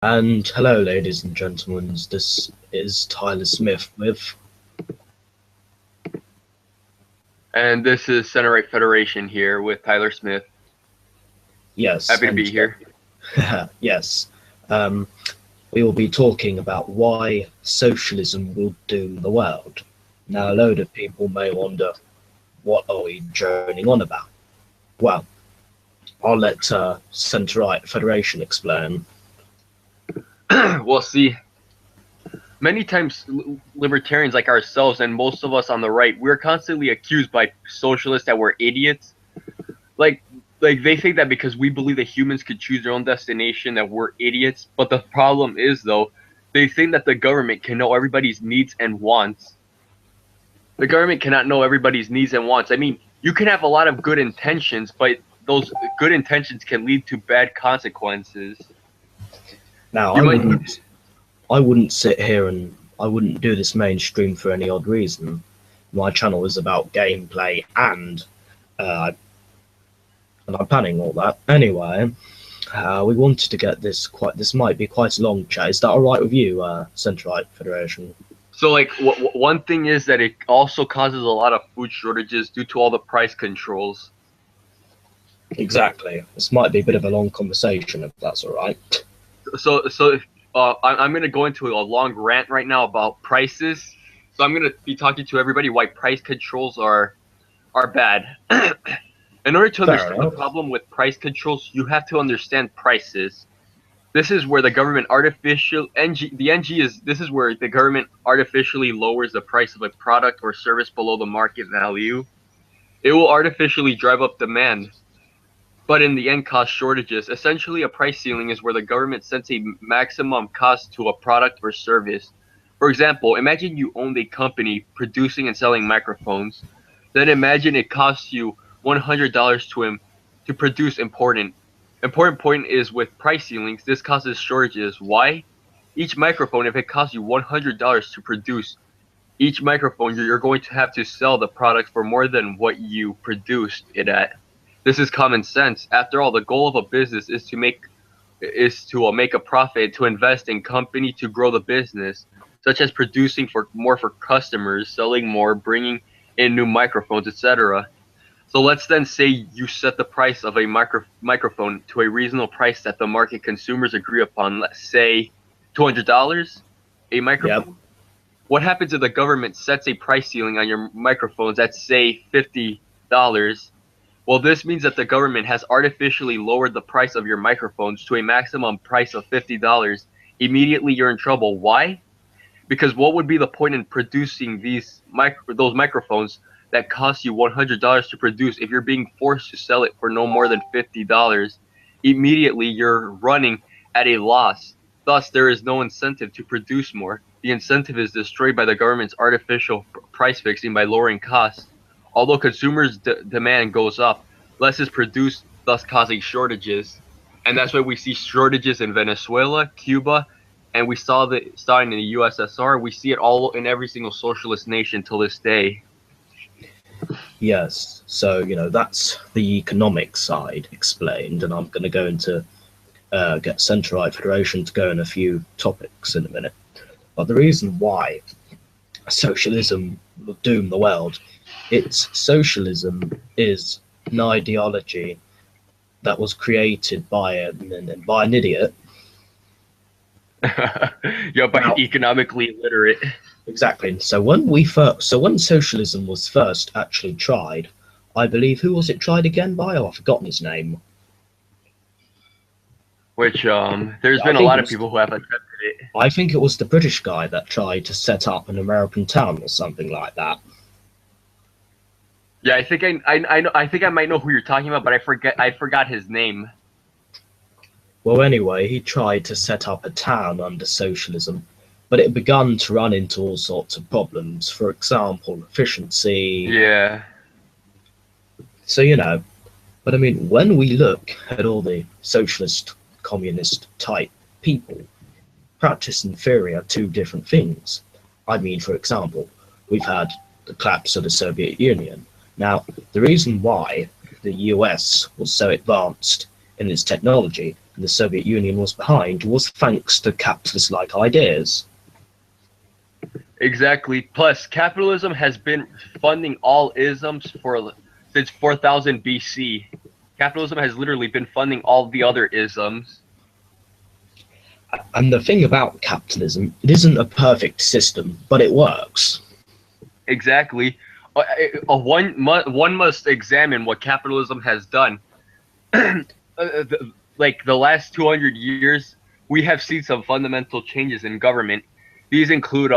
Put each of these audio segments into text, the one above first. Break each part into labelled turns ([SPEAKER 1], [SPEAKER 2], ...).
[SPEAKER 1] And hello, ladies and gentlemen. This is Tyler Smith with.
[SPEAKER 2] And this is Center Right Federation here with Tyler Smith.
[SPEAKER 1] Yes.
[SPEAKER 2] Happy to be here.
[SPEAKER 1] Yes. We will be talking about why socialism will doom the world. Now, a load of people may wonder, what are we droning on about? Well, I'll let Center Right Federation explain.
[SPEAKER 2] Well, see, many times libertarians like ourselves and most of us on the right, we're constantly accused by socialists that we're idiots. Like they think that because we believe that humans could choose their own destination that we're idiots. But the problem is, though, they think that the government can know everybody's needs and wants. The government cannot know everybody's needs and wants. I mean, you can have a lot of good intentions, but those good intentions can lead to bad consequences.
[SPEAKER 1] Now, I wouldn't sit here and I wouldn't do this mainstream for any odd reason. My channel is about gameplay and I'm planning all that. Anyway, we wanted to get this this might be quite a long chat. Is that all right with you, Center Right Federation?
[SPEAKER 2] So, like, one thing is that it also causes a lot of food shortages due to all the price controls.
[SPEAKER 1] Exactly. This might be a bit of a long conversation, if that's all right.
[SPEAKER 2] So I'm going to go into a long rant right now about prices. So I'm going to be talking to everybody why price controls are bad. In order to understand the problem with price controls, you have to understand prices. This is where the government this is where the government artificially lowers the price of a product or service below the market value. It will artificially drive up demand, but in the end cause shortages. Essentially, a price ceiling is where the government sets a maximum cost to a product or service. For example, imagine you owned a company producing and selling microphones. Then imagine it costs you $100 to produce important point is with price ceilings, this causes shortages. Why? Each microphone, if it costs you $100 to produce each microphone, you're going to have to sell the product for more than what you produced it at. This is common sense. After all, the goal of a business is to make a profit, to invest in company, to grow the business, such as producing more for customers, selling more, bringing in new microphones, etc. So let's then say you set the price of a microphone to a reasonable price that the market consumers agree upon. Let's say $200 a microphone. Yep. What happens if the government sets a price ceiling on your microphones at, say, $50? Well, this means that the government has artificially lowered the price of your microphones to a maximum price of $50. Immediately, you're in trouble. Why? Because what would be the point in producing those microphones that cost you $100 to produce if you're being forced to sell it for no more than $50? Immediately, you're running at a loss. Thus, there is no incentive to produce more. The incentive is destroyed by the government's artificial price fixing by lowering costs. Although consumers' demand goes up, less is produced, thus causing shortages. And that's why we see shortages in Venezuela, Cuba, and we saw it in the USSR. We see it all in every single socialist nation till this day.
[SPEAKER 1] Yes, so, that's the economic side explained, and I'm going to go into get Center Right Federation to go in a few topics in a minute. But the reason why socialism will doom the world, socialism is an ideology that was created by an idiot.
[SPEAKER 2] Yeah, by economically illiterate.
[SPEAKER 1] Exactly. So when socialism was first actually tried, I believe, who was it tried again by? Oh, I've forgotten his name.
[SPEAKER 2] Which there's been a lot of people who have attempted it.
[SPEAKER 1] I think it was the British guy that tried to set up an American town or something like that.
[SPEAKER 2] Yeah, I think I might know who you're talking about, but I forgot his name.
[SPEAKER 1] Well, anyway, he tried to set up a town under socialism, but it began to run into all sorts of problems. For example, efficiency.
[SPEAKER 2] Yeah.
[SPEAKER 1] So, but I mean, when we look at all the socialist, communist type people, practice and theory are two different things. I mean, for example, we've had the collapse of the Soviet Union. Now, the reason why the US was so advanced in its technology and the Soviet Union was behind was thanks to capitalist-like ideas.
[SPEAKER 2] Exactly. Plus, capitalism has been funding all isms since 4000 BC. Capitalism has literally been funding all the other isms.
[SPEAKER 1] And the thing about capitalism, it isn't a perfect system, but it works.
[SPEAKER 2] Exactly. One must examine what capitalism has done. Like the last 200 years, we have seen some fundamental changes in government. These include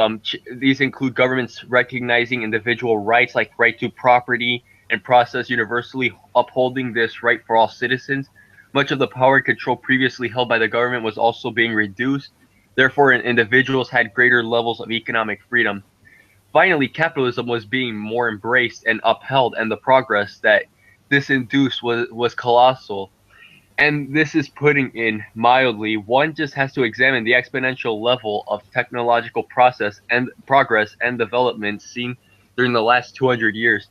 [SPEAKER 2] governments recognizing individual rights like right to property and process universally, upholding this right for all citizens. Much of the power and control previously held by the government was also being reduced. Therefore, individuals had greater levels of economic freedom. Finally, capitalism was being more embraced and upheld, and the progress that this induced was colossal. And this is putting in mildly. One just has to examine the exponential level of technological progress and development seen during the last 200 years.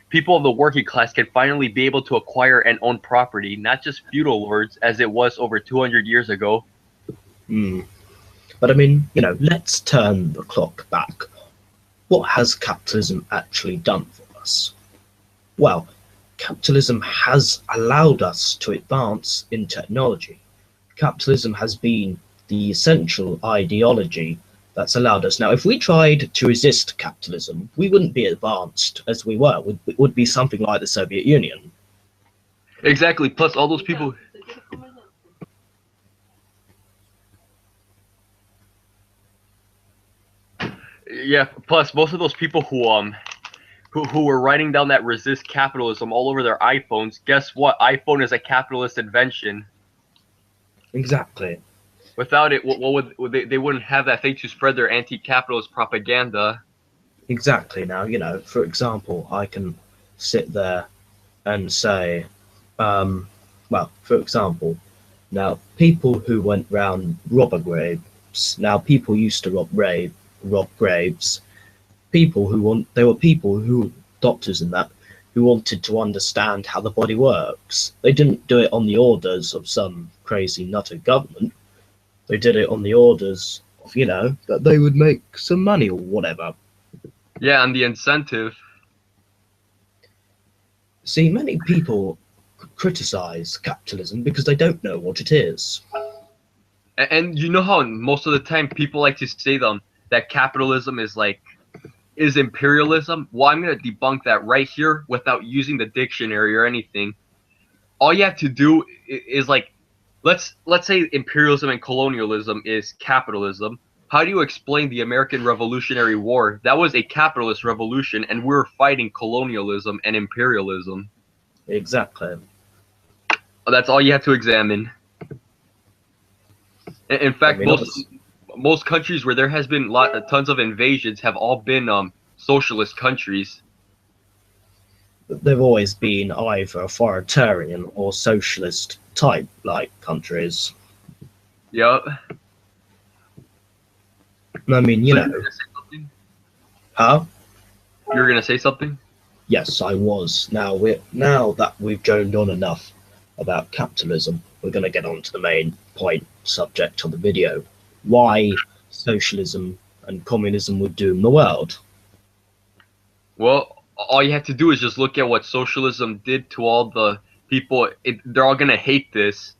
[SPEAKER 2] People of the working class can finally be able to acquire and own property, not just feudal lords as it was over 200 years ago.
[SPEAKER 1] But I mean, let's turn the clock back. What has capitalism actually done for us? Well, capitalism has allowed us to advance in technology. Capitalism has been the essential ideology that's allowed us. Now, if we tried to resist capitalism, we wouldn't be advanced as we were. It would be something like the Soviet Union.
[SPEAKER 2] Exactly. Plus, all those people. Yeah. Plus, most of those people who were writing down that resist capitalism all over their iPhones. Guess what? iPhone is a capitalist invention.
[SPEAKER 1] Exactly.
[SPEAKER 2] Without it, what would they wouldn't have that thing to spread their anti-capitalist propaganda.
[SPEAKER 1] Exactly. Now, for example, I can sit there and say, well, for example, now people who went round robber graves. Now, people used to rob graves. There were people who, doctors and that, who wanted to understand how the body works. They didn't do it on the orders of some crazy nutter government. They did it on the orders of, that they would make some money or whatever.
[SPEAKER 2] Yeah, and the incentive.
[SPEAKER 1] See, many people criticize capitalism because they don't know what it is.
[SPEAKER 2] And you know how most of the time people like to say that capitalism is imperialism? Well, I'm going to debunk that right here without using the dictionary or anything. All you have to do is let's say imperialism and colonialism is capitalism. How do you explain the American Revolutionary War? That was a capitalist revolution, and we're fighting colonialism and imperialism.
[SPEAKER 1] Exactly.
[SPEAKER 2] That's all you have to examine. In fact, most countries where there has been tons of invasions have all been socialist countries.
[SPEAKER 1] They've always been either authoritarian or socialist type like countries.
[SPEAKER 2] Yep.
[SPEAKER 1] I mean,
[SPEAKER 2] So you're gonna say something?
[SPEAKER 1] Huh?
[SPEAKER 2] You were gonna say something?
[SPEAKER 1] Yes, I was. Now that we've droned on enough about capitalism, we're going to get on to the main point subject of the video. Why socialism and communism would doom the world.
[SPEAKER 2] Well, all you have to do is just look at what socialism did to all the people. They're all gonna hate this,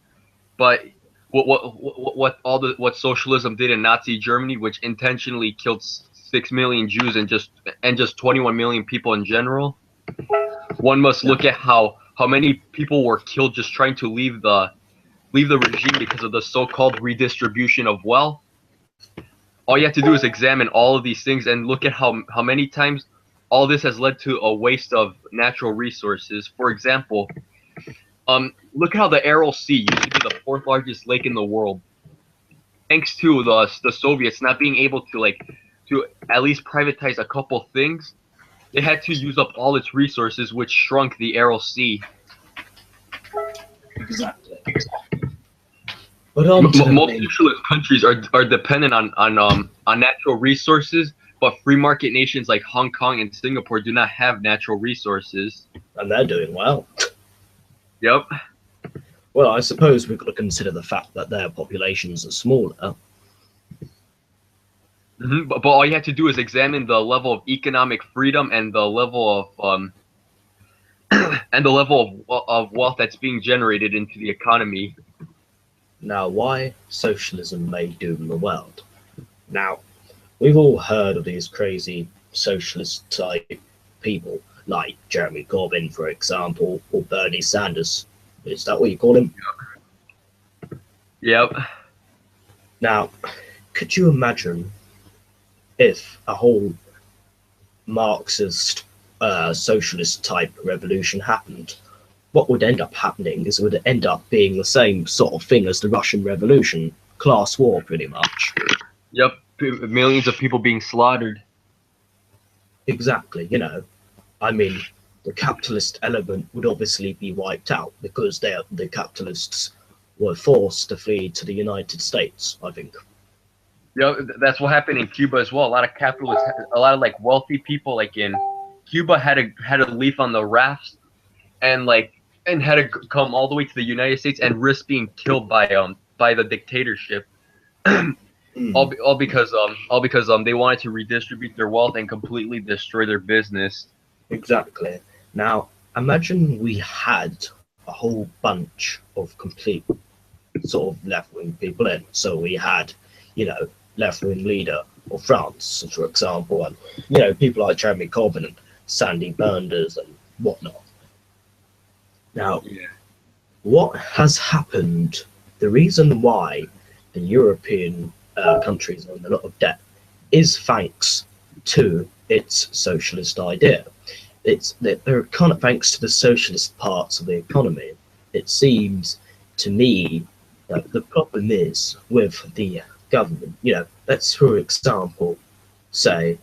[SPEAKER 2] but what socialism did in Nazi Germany, which intentionally killed 6 million Jews and just 21 million people in general. One must look at how many people were killed just trying to leave the regime because of the so-called redistribution of wealth. All you have to do is examine all of these things and look at how many times all this has led to a waste of natural resources. For example, look at how the Aral Sea used to be the 4th largest lake in the world. Thanks to the Soviets not being able to at least privatize a couple things, they had to use up all its resources, which shrunk the Aral Sea.
[SPEAKER 1] Exactly. But
[SPEAKER 2] most socialist countries are dependent on natural resources, but free market nations like Hong Kong and Singapore do not have natural resources.
[SPEAKER 1] And they're doing well.
[SPEAKER 2] Yep.
[SPEAKER 1] Well, I suppose we've got to consider the fact that their populations are smaller.
[SPEAKER 2] But all you have to do is examine the level of economic freedom and the level of of wealth that's being generated into the economy.
[SPEAKER 1] Now, why socialism may doom the world? Now, we've all heard of these crazy socialist type people, like Jeremy Corbyn, for example, or Bernie Sanders. Is that what you call him?
[SPEAKER 2] Yep.
[SPEAKER 1] Now, could you imagine if a whole Marxist, socialist type revolution happened? What would end up happening is it would end up being the same sort of thing as the Russian Revolution, class war, pretty much.
[SPEAKER 2] Yep. Millions of people being slaughtered.
[SPEAKER 1] Exactly, you know. I mean, the capitalist element would obviously be wiped out because the capitalists were forced to flee to the United States, I think.
[SPEAKER 2] Yeah, that's what happened in Cuba as well. A lot of capitalists, a lot of like wealthy people, like in Cuba, had to leave on the rafts and had to come all the way to the United States and risk being killed by the dictatorship. all because they wanted to redistribute their wealth and completely destroy their business.
[SPEAKER 1] Exactly. Now, imagine we had a whole bunch of complete sort of left-wing people in. So we had, you know, left-wing leader of France, for example, and, you know, people like Jeremy Corbyn and Sandy Berners and whatnot. Now, what has happened, the reason why the European countries are in a lot of debt is thanks to its socialist idea. They're kind of thanks to the socialist parts of the economy. It seems to me that the problem is with the government. You know, let's, for example, say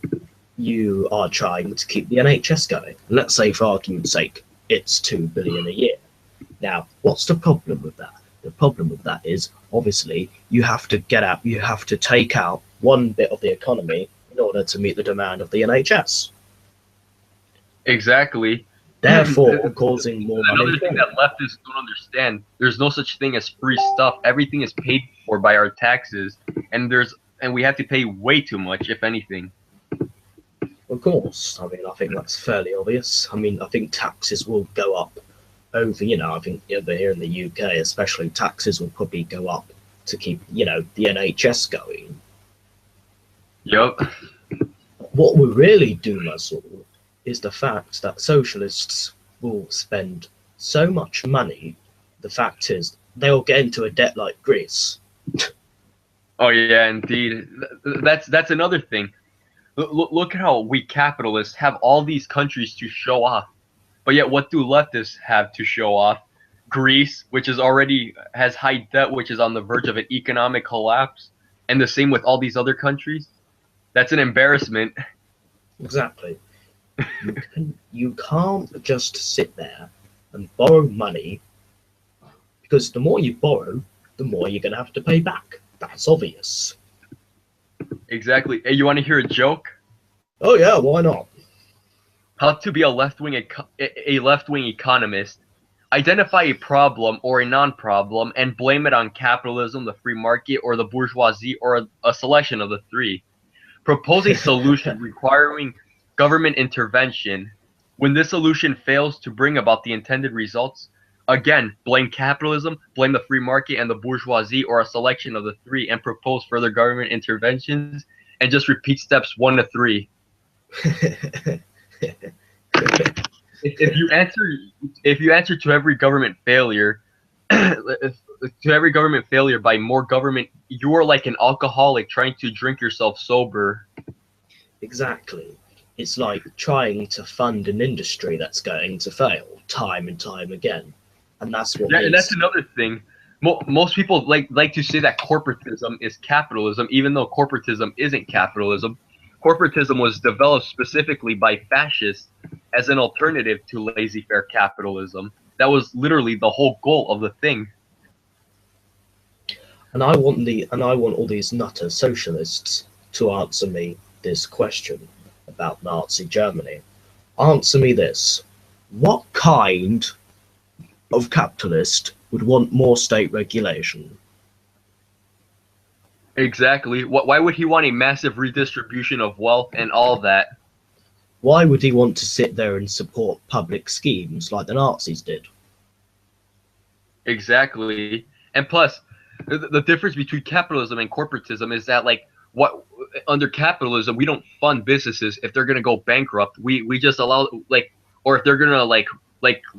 [SPEAKER 1] you are trying to keep the NHS going. Let's say, for argument's sake, it's $2 billion a year. Now, what's the problem with that? The problem with that is, obviously, you have to take out one bit of the economy in order to meet the demand of the NHS.
[SPEAKER 2] Exactly.
[SPEAKER 1] Therefore, causing more money.
[SPEAKER 2] Another thing that leftists don't understand: there's no such thing as free stuff. Everything is paid for by our taxes, and we have to pay way too much, if anything.
[SPEAKER 1] Of course. I mean, I think that's fairly obvious. I mean, I think taxes will go up over, you know, I think over here in the UK, especially, taxes will probably go up to keep, you know, the NHS going.
[SPEAKER 2] Yep.
[SPEAKER 1] What will really doom us all is the fact that socialists will spend so much money. The fact is, they'll get into a debt like Greece.
[SPEAKER 2] Oh yeah, indeed. That's another thing. Look at how we capitalists have all these countries to show off, but yet what do leftists have to show off? Greece, which is already has high debt, which is on the verge of an economic collapse, and the same with all these other countries. That's an embarrassment.
[SPEAKER 1] Exactly. You can't just sit there and borrow money, because the more you borrow, the more you're going to have to pay back. That's obvious.
[SPEAKER 2] Exactly. Hey, you want to hear a joke?
[SPEAKER 1] Oh yeah, why not?
[SPEAKER 2] How to be a left-wing economist. Identify a problem or a non-problem and blame it on capitalism, the free market, or the bourgeoisie, or a selection of the three. Propose a solution requiring government intervention. When this solution fails to bring about the intended results, again, blame capitalism, blame the free market and the bourgeoisie, or a selection of the three, and propose further government interventions, and just repeat steps 1 to 3. If you answer to every government failure, by more government, you are like an alcoholic trying to drink yourself sober.
[SPEAKER 1] Exactly. It's like trying to fund an industry that's going to fail time and time again, and that's what.
[SPEAKER 2] Yeah, and that's another thing. Most people like to say that corporatism is capitalism, even though corporatism isn't capitalism. Corporatism was developed specifically by fascists as an alternative to laissez-faire capitalism. That was literally the whole goal of the thing.
[SPEAKER 1] And I want all these nutter socialists to answer me this question about Nazi Germany. Answer me this: what kind of capitalist would want more state regulation.
[SPEAKER 2] Exactly. Why would he want a massive redistribution of wealth and all that?
[SPEAKER 1] Why would he want to sit there and support public schemes like the Nazis did?
[SPEAKER 2] Exactly. And plus, the difference between capitalism and corporatism is that, like, what under capitalism we don't fund businesses if they're gonna go bankrupt. We just allow, like, or if they're gonna like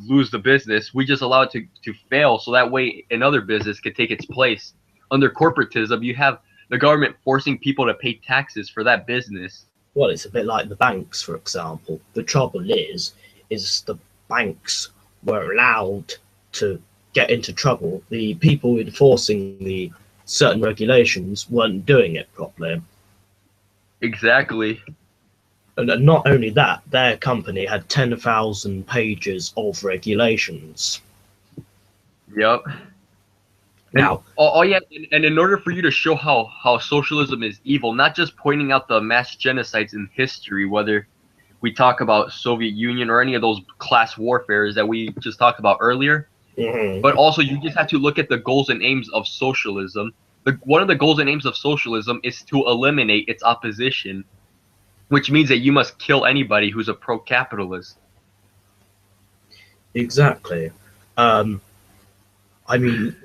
[SPEAKER 2] lose the business, we just allow it to fail, so that way another business could take its place. Under corporatism, you have the government forcing people to pay taxes for that business.
[SPEAKER 1] Well, it's a bit like the banks, for example. The trouble is the banks were allowed to get into trouble. The people enforcing the certain regulations weren't doing it properly.
[SPEAKER 2] Exactly.
[SPEAKER 1] And not only that, their company had 10,000 pages of regulations.
[SPEAKER 2] Yep.
[SPEAKER 1] Now,
[SPEAKER 2] oh yeah, and in order for you to show how socialism is evil, not just pointing out the mass genocides in history, whether we talk about Soviet Union or any of those class warfares that we just talked about earlier, but also you just have to look at the goals and aims of socialism. One of the goals and aims of socialism is to eliminate its opposition, which means that you must kill anybody who's a pro-capitalist.
[SPEAKER 1] Exactly. I mean,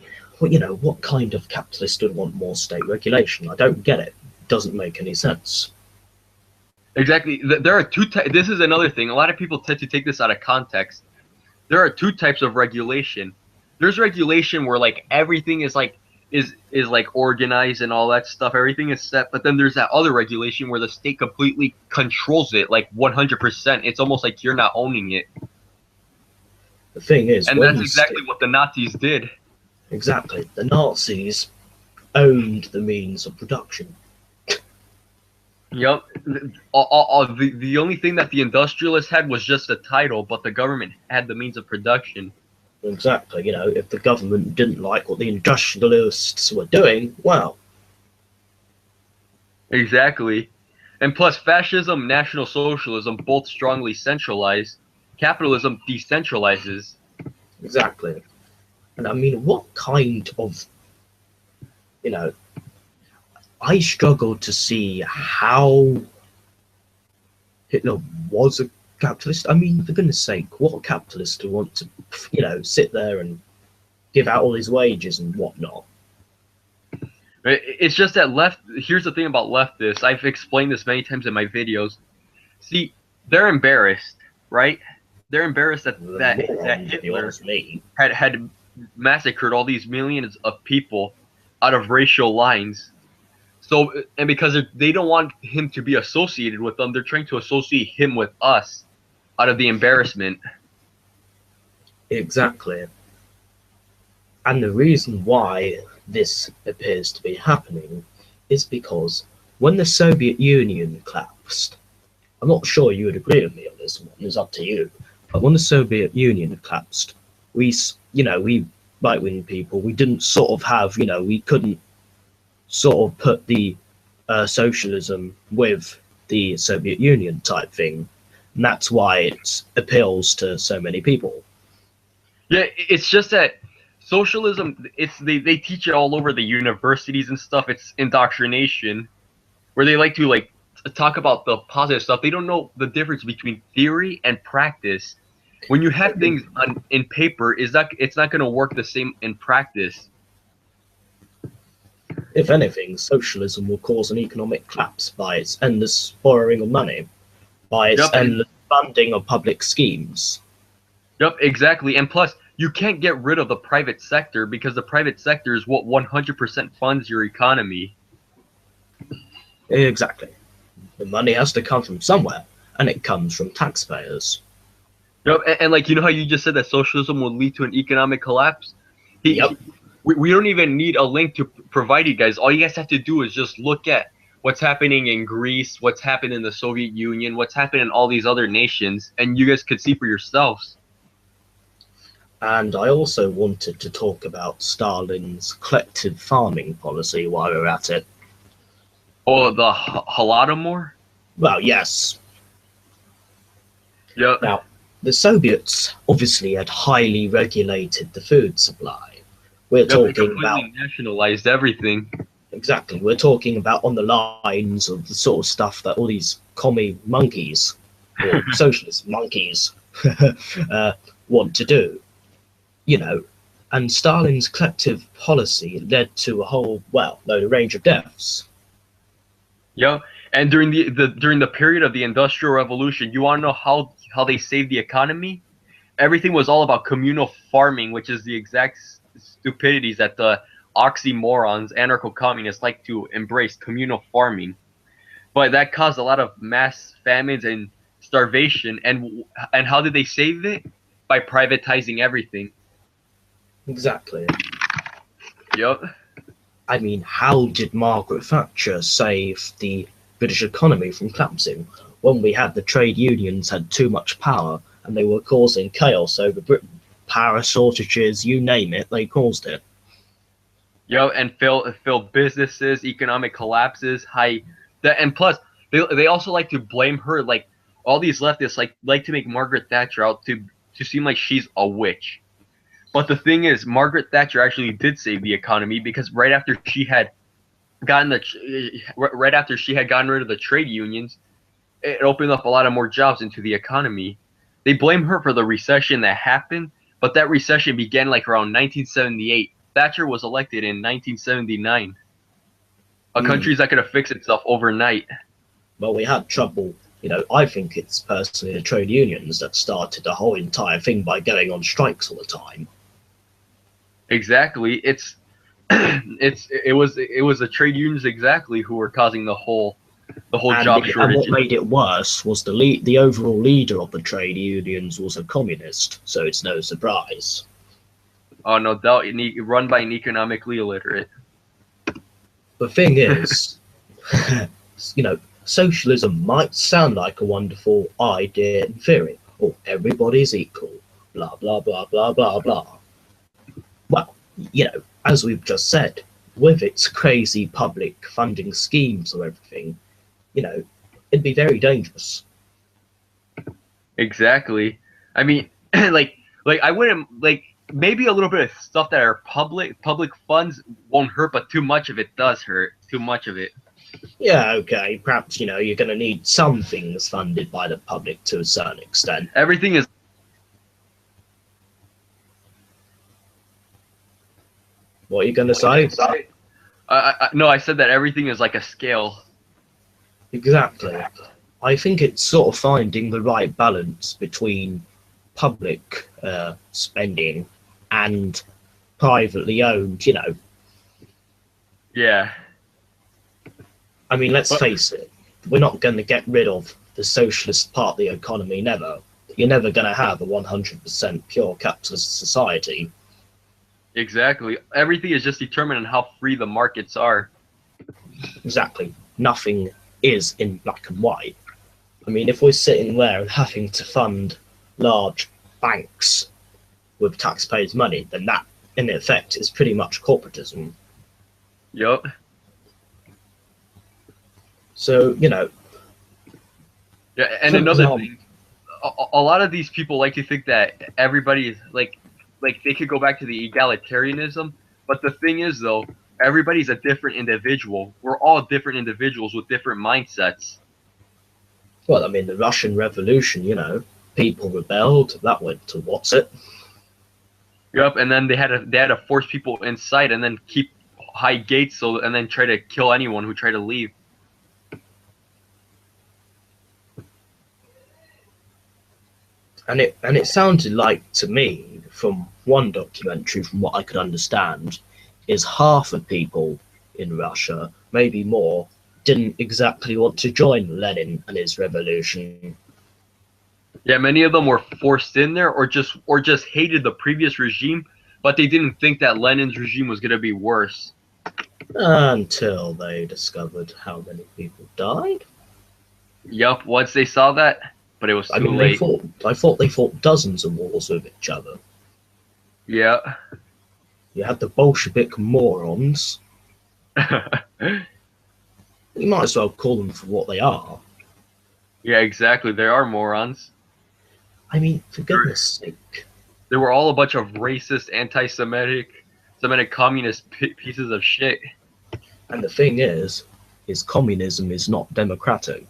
[SPEAKER 1] well, you know, what kind of capitalist would want more state regulation? I don't get it. It doesn't make any sense.
[SPEAKER 2] Exactly. There are two types. This is another thing. A lot of people tend to take this out of context. There are two types of regulation. There's regulation where, like, everything is like organized and all that stuff. Everything is set. But then there's that other regulation where the state completely controls it, like 100%. It's almost like you're not owning it.
[SPEAKER 1] The thing is,
[SPEAKER 2] and that's exactly what the Nazis did.
[SPEAKER 1] Exactly. The Nazis owned the means of production.
[SPEAKER 2] Yep. The only thing that the industrialists had was just a title, but the government had the means of production.
[SPEAKER 1] Exactly. You know, if the government didn't like what the industrialists were doing, well.
[SPEAKER 2] Exactly. And plus, fascism, National Socialism both strongly centralize. Capitalism decentralizes.
[SPEAKER 1] Exactly. And I mean, what kind of, you know, I struggle to see how Hitler was a capitalist. I mean, for goodness sake, what capitalist would want to, you know, sit there and give out all his wages and whatnot?
[SPEAKER 2] It's just that here's the thing about leftists. I've explained this many times in my videos. See, they're embarrassed, right? They're embarrassed that Hitler had massacred all these millions of people out of racial lines. So, and because they don't want him to be associated with them, they're trying to associate him with us out of the embarrassment.
[SPEAKER 1] Exactly. And the reason why this appears to be happening is because when the Soviet Union collapsed, I'm not sure you would agree with me on this one, it's up to you, but when the Soviet Union collapsed, we right-wing people, we didn't sort of have, you know, we couldn't sort of put the socialism with the Soviet Union type thing. And that's why it appeals to so many people.
[SPEAKER 2] Yeah, it's just that socialism, they teach it all over the universities and stuff. It's indoctrination, where they like to talk about the positive stuff. They don't know the difference between theory and practice. When you have things in paper, it's not going to work the same in practice.
[SPEAKER 1] If anything, socialism will cause an economic collapse by its endless borrowing of money, by its endless funding of public schemes.
[SPEAKER 2] Yep, exactly. And plus, you can't get rid of the private sector because the private sector is what 100% funds your economy.
[SPEAKER 1] Exactly. The money has to come from somewhere, and it comes from taxpayers.
[SPEAKER 2] Yep, and like, you know how you just said that socialism will lead to an economic collapse?
[SPEAKER 1] Yep.
[SPEAKER 2] We don't even need a link to provide you guys. All you guys have to do is just look at what's happening in Greece, what's happened in the Soviet Union, what's happened in all these other nations, and you guys could see for yourselves.
[SPEAKER 1] And I also wanted to talk about Stalin's collective farming policy while we're at it.
[SPEAKER 2] Oh, the Holodomor?
[SPEAKER 1] Well, yes.
[SPEAKER 2] Yep.
[SPEAKER 1] Now, the Soviets obviously had highly regulated the food supply. We're
[SPEAKER 2] Yep, they
[SPEAKER 1] talking about
[SPEAKER 2] completely nationalized everything.
[SPEAKER 1] exactly. We're talking about on the lines of the sort of stuff that all these commie monkeys or socialist monkeys uh, want to do. You know, and Stalin's collective policy led to a whole a range of deaths.
[SPEAKER 2] Yep. And during the period of the Industrial Revolution, you want to know how they saved the economy? Everything was all about communal farming, which is the exact stupidities that the oxymorons, anarcho-communists like to embrace, communal farming. But that caused a lot of mass famines and starvation. And how did they save it? By privatizing everything.
[SPEAKER 1] Exactly.
[SPEAKER 2] Yep.
[SPEAKER 1] I mean, how did Margaret Thatcher save the British economy from collapsing when we had the trade unions had too much power and they were causing chaos over Britain? Power shortages, you name it, they caused it.
[SPEAKER 2] Yep. And failed businesses, economic collapses, and plus they also like to blame her, like all these leftists like to make Margaret Thatcher out to seem like she's a witch. But the thing is, Margaret Thatcher actually did save the economy because right after she had gotten rid of the trade unions, it opened up a lot of more jobs into the economy. They blame her for the recession that happened, but that recession began like around 1978. Thatcher was elected in 1979. A country's not going to fix itself overnight.
[SPEAKER 1] Well, we had trouble. I think it's personally the trade unions that started the whole entire thing by going on strikes all the time.
[SPEAKER 2] Exactly. It was the trade unions exactly who were causing the whole job shortage.
[SPEAKER 1] And what made it worse was the overall leader of the trade unions was a communist, so it's no surprise.
[SPEAKER 2] Oh, no doubt, run by an economically illiterate.
[SPEAKER 1] The thing is, socialism might sound like a wonderful idea in theory, or everybody's equal, blah, blah, blah, blah, blah, blah. Well, as we've just said, with its crazy public funding schemes or everything, it'd be very dangerous.
[SPEAKER 2] Exactly. I mean, like I wouldn't maybe a little bit of stuff that are public funds won't hurt, but too much of it does hurt. Too much of it.
[SPEAKER 1] Yeah, okay. Perhaps, you're going to need some things funded by the public to a certain extent.
[SPEAKER 2] Everything is.
[SPEAKER 1] What are you going to say?
[SPEAKER 2] No, I said that everything is like a scale.
[SPEAKER 1] Exactly. I think it's sort of finding the right balance between public spending and privately owned,
[SPEAKER 2] Yeah.
[SPEAKER 1] I mean, let's face it, we're not going to get rid of the socialist part of the economy, never. You're never going to have a 100% pure capitalist society.
[SPEAKER 2] Exactly. Everything is just determined on how free the markets are.
[SPEAKER 1] Exactly. Nothing is in black and white. I mean, if we're sitting there and having to fund large banks with taxpayers' money, then that, in effect, is pretty much corporatism.
[SPEAKER 2] Yup.
[SPEAKER 1] So,
[SPEAKER 2] Yeah, and another thing, a lot of these people like to think that everybody is like they could go back to the egalitarianism, but the thing is, though, everybody's a different individual. We're all different individuals with different mindsets.
[SPEAKER 1] Well, I mean, the Russian Revolution, people rebelled. That went to what's it?
[SPEAKER 2] Yep, and then they had to force people inside and then keep high gates and then try to kill anyone who tried to leave.
[SPEAKER 1] And it sounded like to me, from one documentary, from what I could understand, is half of people in Russia, maybe more, didn't exactly want to join Lenin and his revolution.
[SPEAKER 2] Yeah, many of them were forced in there, or just hated the previous regime, but they didn't think that Lenin's regime was going to be worse.
[SPEAKER 1] Until they discovered how many people died.
[SPEAKER 2] Yup, once they saw that, but it was too late.
[SPEAKER 1] I thought they fought dozens of wars with each other.
[SPEAKER 2] Yeah.
[SPEAKER 1] You had the Bolshevik morons. You might as well call them for what they are.
[SPEAKER 2] Yeah, exactly. They are morons.
[SPEAKER 1] I mean, for goodness sake.
[SPEAKER 2] They were all a bunch of racist, anti-Semitic. so many communist pieces of shit.
[SPEAKER 1] And the thing is communism is not democratic.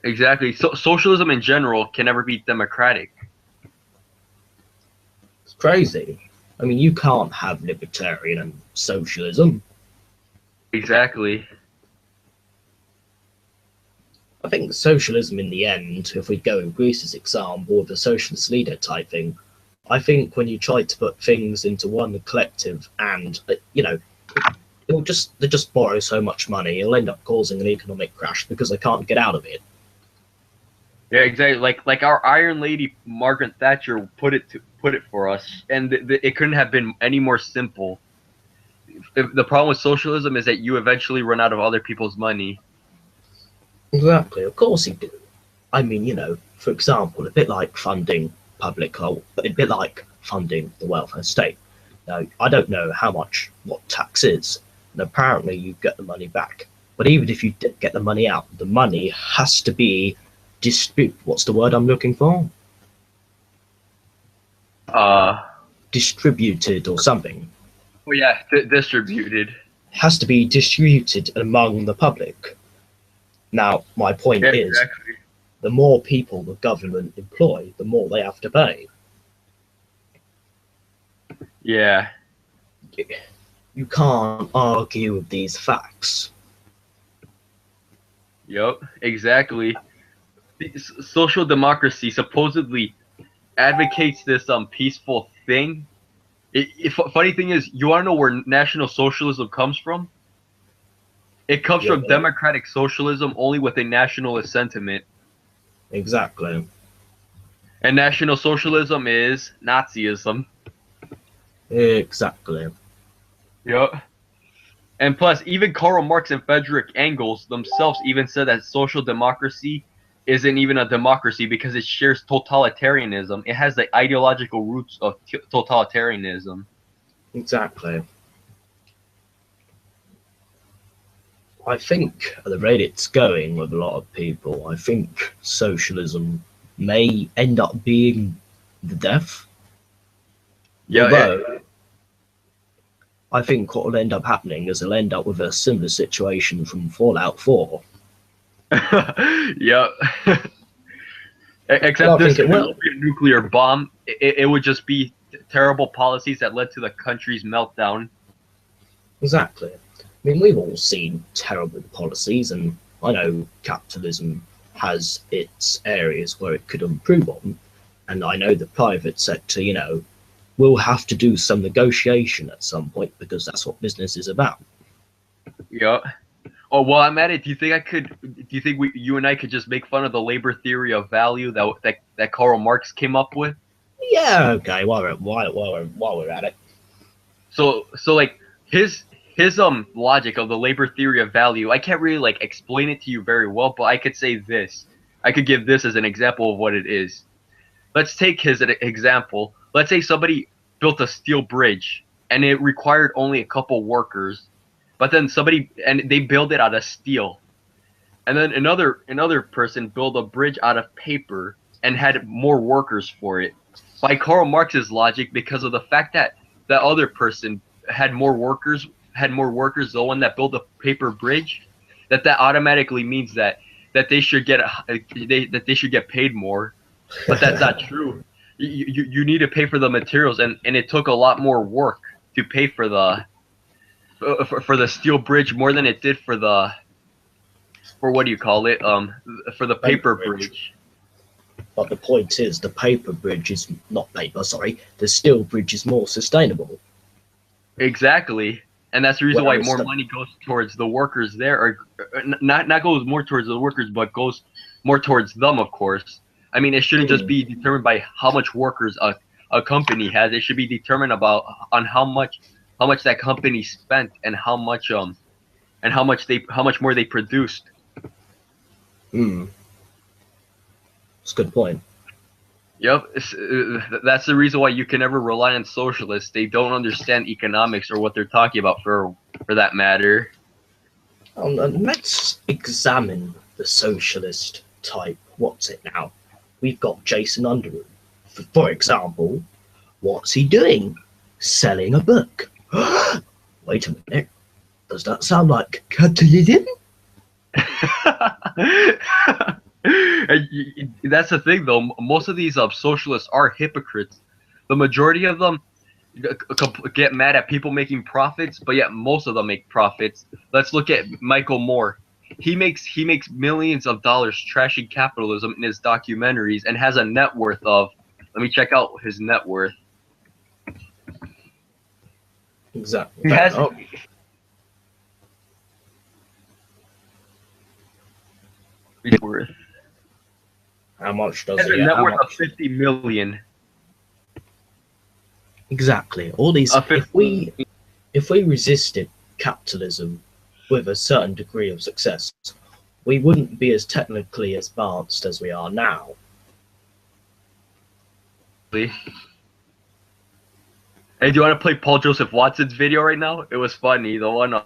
[SPEAKER 2] Exactly. So socialism in general can never be democratic.
[SPEAKER 1] It's crazy. I mean, you can't have libertarian and socialism.
[SPEAKER 2] Exactly.
[SPEAKER 1] I think socialism in the end, if we go in Greece's example of the socialist leader type thing, I think when you try to put things into one collective and, they just borrow so much money, it'll end up causing an economic crash because they can't get out of it.
[SPEAKER 2] Yeah, exactly. Like our Iron Lady Margaret Thatcher put it for us, and it couldn't have been any more simple. The problem with socialism is that you eventually run out of other people's money.
[SPEAKER 1] Exactly, of course you do. I mean, for example, a bit like funding a bit like funding the welfare state. Now, I don't know what tax is, and apparently you get the money back. But even if you did get the money out, the money has to be what's the word I'm looking for? Distributed or something.
[SPEAKER 2] Oh yeah, distributed.
[SPEAKER 1] Has to be distributed among the public. Now, my point is,
[SPEAKER 2] exactly.
[SPEAKER 1] The more people the government employ, the more they have to pay.
[SPEAKER 2] Yeah.
[SPEAKER 1] You can't argue with these facts.
[SPEAKER 2] Yep, exactly. Social democracy supposedly advocates this peaceful thing. Funny thing is, you want to know where National Socialism comes from? It comes from democratic socialism, only with a nationalist sentiment.
[SPEAKER 1] Exactly.
[SPEAKER 2] And National Socialism is Nazism.
[SPEAKER 1] Exactly.
[SPEAKER 2] Yep. And plus, even Karl Marx and Friedrich Engels themselves even said that social democracy isn't even a democracy because it shares totalitarianism. It has the ideological roots of totalitarianism.
[SPEAKER 1] Exactly. I think at the rate it's going with a lot of people, I think socialism may end up being the death.
[SPEAKER 2] Yeah.
[SPEAKER 1] Although, I think what will end up happening is they'll end up with a similar situation from Fallout 4.
[SPEAKER 2] Yep. Except this will be a nuclear bomb. It would just be terrible policies that led to the country's meltdown.
[SPEAKER 1] Exactly. I mean, we've all seen terrible policies, and I know capitalism has its areas where it could improve on, and I know the private sector, will have to do some negotiation at some point because that's what business is about.
[SPEAKER 2] Yeah. Oh, well, I'm at it. Do you think you and I could just make fun of the labor theory of value that Karl Marx came up with?
[SPEAKER 1] Yeah. Okay. While we're at it.
[SPEAKER 2] So like his logic of the labor theory of value, I can't really explain it to you very well, but I could say this. I could give this as an example of what it is. Let's take his example. Let's say somebody built a steel bridge and it required only a couple workers, but then they build it out of steel. And then another person built a bridge out of paper and had more workers for it. By Karl Marx's logic, because of the fact that that other person had more workers, the one that built a paper bridge, that automatically means that they should get paid more. But that's not true. You need to pay for the materials, and it took a lot more work to pay for the steel bridge more than it did for what do you call it? For the paper bridge.
[SPEAKER 1] But the point is, the paper bridge is not paper. Sorry, the steel bridge is more sustainable.
[SPEAKER 2] Exactly, and that's the reason why more money goes towards the workers there, or not goes more towards the workers, but goes more towards them, of course. I mean, it shouldn't just be determined by how much workers a company has. It should be determined on how much that company spent and how much more they produced.
[SPEAKER 1] That's a good point.
[SPEAKER 2] Yep, that's the reason why you can never rely on socialists. They don't understand economics or what they're talking about for that matter.
[SPEAKER 1] Let's examine the socialist type. What's it now? We've got Jason Underwood. For example, what's he doing? selling a book. Wait a minute. Does that sound like capitalism?
[SPEAKER 2] That's the thing, though. Most of these socialists are hypocrites. The majority of them get mad at people making profits, but yet most of them make profits. Let's look at Michael Moore. He makes millions of dollars trashing capitalism in his documentaries and has a net worth of. Let me check out his net worth.
[SPEAKER 1] Exactly.
[SPEAKER 2] He has. Worth.
[SPEAKER 1] How much does
[SPEAKER 2] he has a net worth of 50 million.
[SPEAKER 1] Exactly. All these. If we resisted capitalism with a certain degree of success, we wouldn't be as technically advanced as we are now.
[SPEAKER 2] Hey, do you want to play Paul Joseph Watson's video right now? It was funny. The one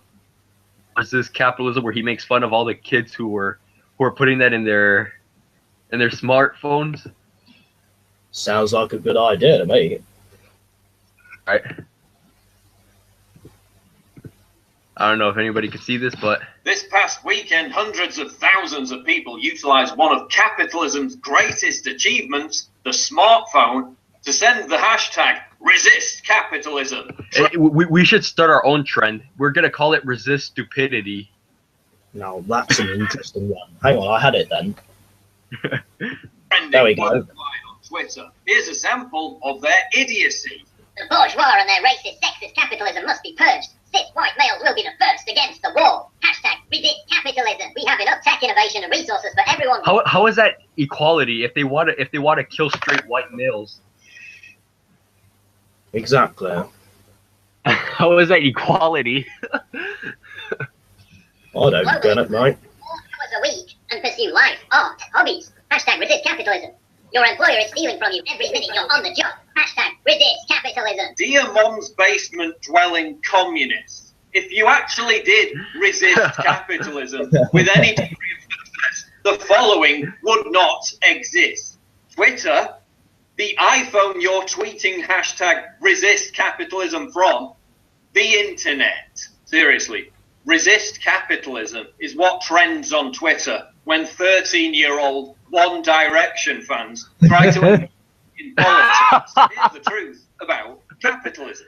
[SPEAKER 2] was this capitalism where he makes fun of all the kids who were putting that in their smartphones.
[SPEAKER 1] Sounds like a good idea to me.
[SPEAKER 2] Right. I don't know if anybody could see this, but
[SPEAKER 3] this past weekend, hundreds of thousands of people utilized one of capitalism's greatest achievements, the smartphone, to send the hashtag resist capitalism.
[SPEAKER 2] We should start our own trend. We're going to call it resist stupidity.
[SPEAKER 1] Now that's an interesting one. Hang on, I had it then. There we go.
[SPEAKER 3] On Twitter. Here's a sample of their idiocy.
[SPEAKER 4] The bourgeois and their racist, sexist capitalism must be purged. Cis white males will be the first against the war. Hashtag resist capitalism. We have enough tech innovation and resources for everyone.
[SPEAKER 2] How is that equality if they want to kill straight white males?
[SPEAKER 1] Exactly.
[SPEAKER 2] How is that equality?
[SPEAKER 1] I don't get it, mate.
[SPEAKER 4] 4 hours a week and pursue life, art, hobbies. Hashtag resist capitalism. Your employer is stealing from you every minute you're on the job. Hashtag resist capitalism.
[SPEAKER 3] Dear mom's basement dwelling communists, if you actually did resist capitalism with any degree of success, the following would not exist. Twitter, the iPhone you're tweeting hashtag resist capitalism from, the internet. Seriously, resist capitalism is what trends on Twitter when 13-year-old One Direction fans try to in politics. Here's the truth about capitalism.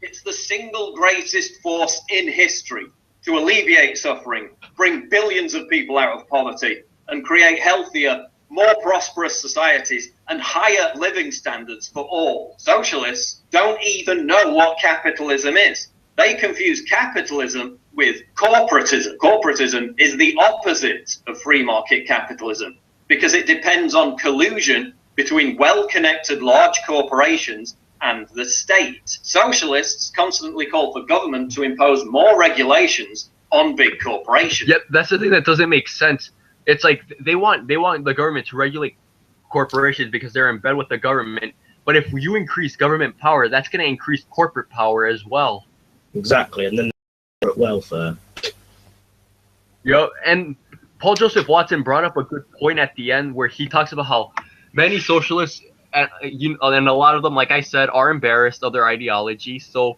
[SPEAKER 3] It's the single greatest force in history to alleviate suffering, bring billions of people out of poverty, and create healthier, more prosperous societies and higher living standards for all. Socialists don't even know what capitalism is. They confuse capitalism with corporatism. Corporatism is the opposite of free market capitalism because it depends on collusion between well-connected large corporations and the state. Socialists constantly call for government to impose more regulations on big corporations.
[SPEAKER 2] Yep, that's the thing that doesn't make sense. It's like they want the government to regulate corporations because they're in bed with the government. But if you increase government power, that's going to increase corporate power as well.
[SPEAKER 1] Exactly, and then they're at welfare.
[SPEAKER 2] Yep, and Paul Joseph Watson brought up a good point at the end where he talks about how many socialists, and a lot of them, like I said, are embarrassed of their ideology. So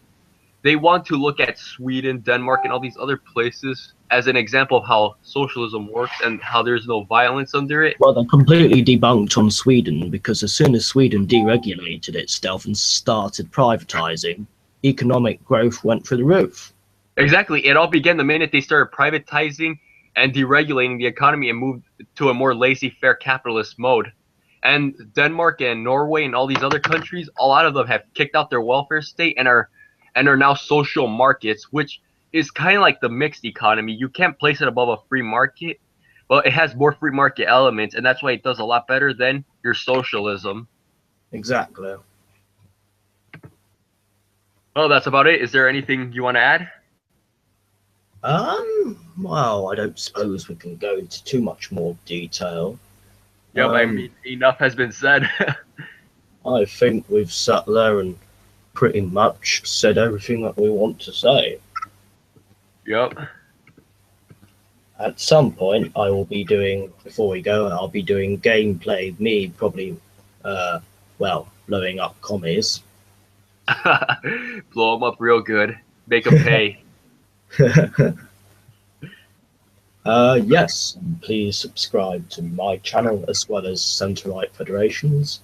[SPEAKER 2] they want to look at Sweden, Denmark, and all these other places as an example of how socialism works and how there's no violence under it.
[SPEAKER 1] Well, they're completely debunked on Sweden because as soon as Sweden deregulated itself and started privatizing, economic growth went through the roof.
[SPEAKER 2] Exactly. It all began the minute they started privatizing and deregulating the economy and moved to a more laissez-faire capitalist mode. And Denmark and Norway and all these other countries, a lot of them have kicked out their welfare state and are now social markets, which is kind of like the mixed economy. You can't place it above a free market, but it has more free market elements, and that's why it does a lot better than your socialism.
[SPEAKER 1] Exactly.
[SPEAKER 2] Well, that's about it. Is there anything you want to add?
[SPEAKER 1] Well, I don't suppose we can go into too much more detail.
[SPEAKER 2] Yep, I mean, enough has been said.
[SPEAKER 1] I think we've sat there and pretty much said everything that we want to say.
[SPEAKER 2] Yep.
[SPEAKER 1] At some point, I will be doing, before we go, I'll be doing gameplay, me probably, blowing up commies.
[SPEAKER 2] Blow them up real good. Make them pay.
[SPEAKER 1] Yes, please subscribe to my channel as well as Centre-Right Federation's.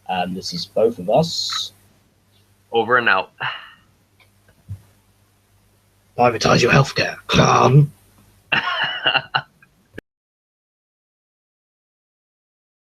[SPEAKER 1] And this is both of us.
[SPEAKER 2] Over and out.
[SPEAKER 1] Privatise your healthcare, clown.